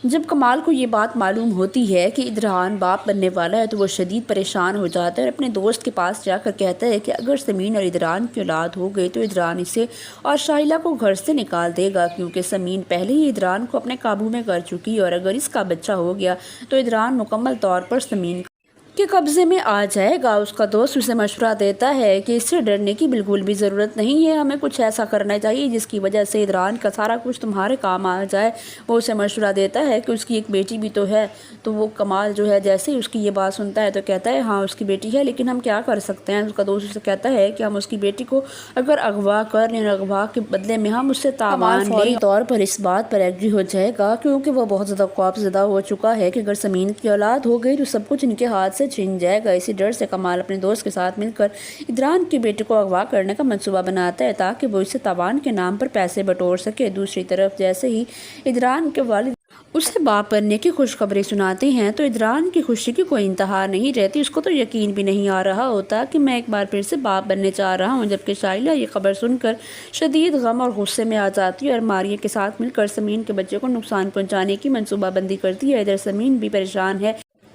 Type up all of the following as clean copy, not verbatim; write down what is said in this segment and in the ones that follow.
جب کمال کو یہ بات معلوم ہوتی ہے کہ ادران باپ بننے والا ہے تو وہ شدید پریشان ہو جاتا ہے اور اپنے دوست کے پاس جا کر کہتا ہے کہ اگر سمین اور ادران کی اولاد ہو گئی تو ادران اسے اور شائلہ کو گھر سے نکال دے گا، کیونکہ سمین پہلے ہی ادران کو اپنے قابو میں کر چکی ہے، اور اگر اس کا بچہ ہو گیا تو ادران مکمل طور پر سمین کے قبضے میں آ جائے گا۔ اس کا دوست اسے مشورہ دیتا ہے کہ اس سے ڈرنے کی بالکل بھی ضرورت نہیں ہے، ہمیں کچھ ایسا کرنا چاہیے جس کی وجہ سے ادران کا سارا کچھ تمہارے کام آ جائے۔ وہ اسے مشورہ دیتا ہے کہ اس کی ایک بیٹی بھی تو ہے، تو وہ کمال جو ہے جیسے ہی اس کی یہ بات سنتا ہے تو کہتا ہے ہاں اس کی بیٹی ہے، لیکن ہم کیا کر سکتے ہیں۔ اس کا دوست اسے کہتا ہے کہ ہم اس کی بیٹی کو اگر اغوا کر لیں، اغوا کے بدلے میں ہم اس سے تاوان لیں، فوری طور پر اس بات پر ایگری ہو جائے گا، کیونکہ وہ بہت زیادہ خوف زدہ ہو چکا ہے کہ اگر سمین کی اولاد ہو گئی تو سب کچھ ان کے ہاتھ سے چھن جائے گا۔ اسی ڈر سے کمال اپنے دوست کے ساتھ مل کر ادران کی بیٹی کو اغوا کرنے کا منصوبہ بناتا ہے تاکہ وہ اسے تاوان کے نام پر پیسے بٹور سکے۔ دوسری طرف جیسے ہی ادران کے والد اسے باپ بننے کی خوشخبری سناتے ہیں تو ادران کی خوشی کی کوئی انتہا نہیں رہتی۔ اس کو تو یقین بھی نہیں آ رہا ہوتا کہ میں ایک بار پھر سے باپ بننے جا رہا ہوں، جبکہ شائلہ یہ خبر سن کر شدید غم اور غصے میں آ جاتی ہے اور ماریہ کے ساتھ مل کر سمین کے بچے کو نقصان پہنچانے کی منصوبہ بندی کرتی ہے۔ ادھر سمین بھی پریشان ہے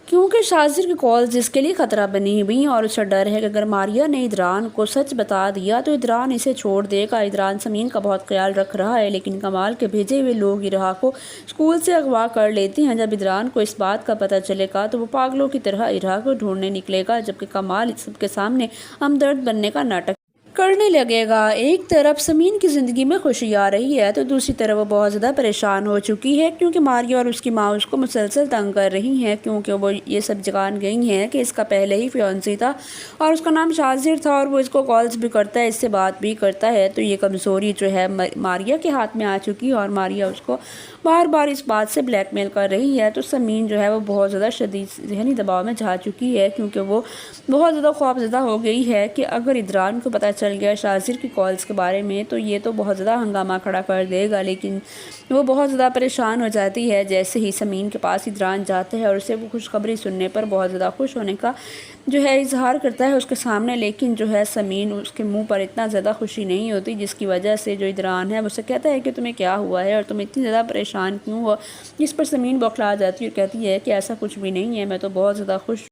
کیونکہ شاذر کی کالز جس کے لیے خطرہ بنی ہوئی ہیں اور اسے ڈر ہے کہ اگر ماریہ نے ادران کو سچ بتا دیا تو ادران اسے چھوڑ دے گا۔ ادران سمین کا بہت خیال رکھ رہا ہے، لیکن کمال کے بھیجے ہوئے لوگ ارہا کو اسکول سے اغوا کر لیتے ہیں۔ جب ادران کو اس بات کا پتہ چلے گا تو وہ پاگلوں کی طرح ارہا کو ڈھونڈنے نکلے گا، جبکہ کمال سب کے سامنے ہمدرد بننے کا ناٹک کرنے لگے گا۔ ایک طرف سمین کی زندگی میں خوشی آ رہی ہے تو دوسری طرف وہ بہت زیادہ پریشان ہو چکی ہے، کیونکہ ماریہ اور اس کی ماں اس کو مسلسل تنگ کر رہی ہیں، کیونکہ وہ یہ سب جان گئی ہیں کہ اس کا پہلے ہی فیانسی تھا اور اس کا نام شاذر تھا اور وہ اس کو کالز بھی کرتا ہے، اس سے بات بھی کرتا ہے۔ تو یہ کمزوری جو ہے ماریہ کے ہاتھ میں آ چکی ہے اور ماریہ اس کو بار بار اس بات سے بلیک میل کر رہی ہے۔ تو سمین جو ہے وہ بہت زیادہ شدید ذہنی دباؤ میں جا چکی ہے، کیونکہ وہ بہت زیادہ خوفزدہ ہو گئی ہے کہ اگر ادران کو پتہ چل گیا شاذر کی کالز کے بارے میں تو یہ تو بہت زیادہ ہنگامہ کھڑا کر دے گا۔ لیکن وہ بہت زیادہ پریشان ہو جاتی ہے جیسے ہی سمین کے پاس ادران جاتا ہے اور اسے وہ خوشخبری سننے پر بہت زیادہ خوش ہونے کا جو ہے اظہار کرتا ہے اس کے سامنے، لیکن جو ہے سمین اس کے منہ پر اتنا زیادہ خوشی نہیں ہوتی، جس کی وجہ سے جو ادران ہے وہ اسے کہتا ہے کہ تمہیں کیا ہوا ہے اور تم اتنی زیادہ پریشان کیوں ہو، جس پر سمین بوکھلا جاتی ہے اور کہتی ہے کہ ایسا کچھ بھی نہیں ہے، میں تو بہت زیادہ خوش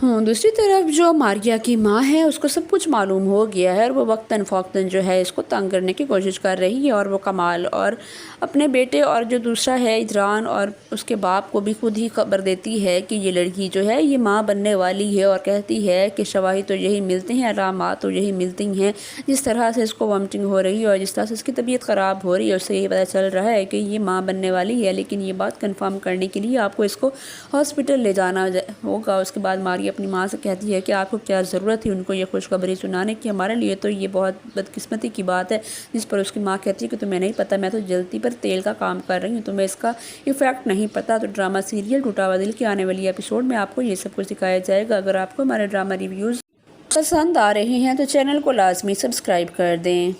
ہوں۔ دوسری طرف جو ماریہ کی ماں ہے اس کو سب کچھ معلوم ہو گیا ہے اور وہ وقتاً فوقتاً جو ہے اس کو تنگ کرنے کی کوشش کر رہی ہے، اور وہ کمال اور اپنے بیٹے اور جو دوسرا ہے ادران اور اس کے باپ کو بھی خود ہی خبر دیتی ہے کہ یہ لڑکی جو ہے یہ ماں بننے والی ہے، اور کہتی ہے کہ شواہد تو یہی ملتے ہیں، علامات تو یہی ملتی ہیں، جس طرح سے اس کو وامٹنگ ہو رہی ہے اور جس طرح سے اس کی طبیعت خراب ہو رہی ہے، اس سے یہ پتہ چل رہا ہے کہ یہ ماں بننے والی ہے۔ لیکن یہ بات کنفرم کرنے کے لیے آپ کو اس کو ہاسپٹل لے جانا ہوگا۔ اس کے بعد ماریہ اپنی ماں سے کہتی ہے کہ آپ کو کیا ضرورت تھی ان کو یہ خوشخبری سنانے کی، ہمارے لیے تو یہ بہت بدقسمتی کی بات ہے، جس پر اس کی ماں کہتی ہے کہ تمہیں نہیں پتہ، میں تو جلدی پر تیل کا کام کر رہی ہوں، تمہیں اس کا ایفیکٹ نہیں پتہ۔ تو ڈرامہ سیریل ٹوٹا ہوا دل کے آنے والی ایپیسوڈ میں آپ کو یہ سب کچھ دکھایا جائے گا۔ اگر آپ کو ہمارے ڈرامہ ریویوز پسند آ رہے ہیں تو چینل کو لازمی سبسکرائب کر دیں۔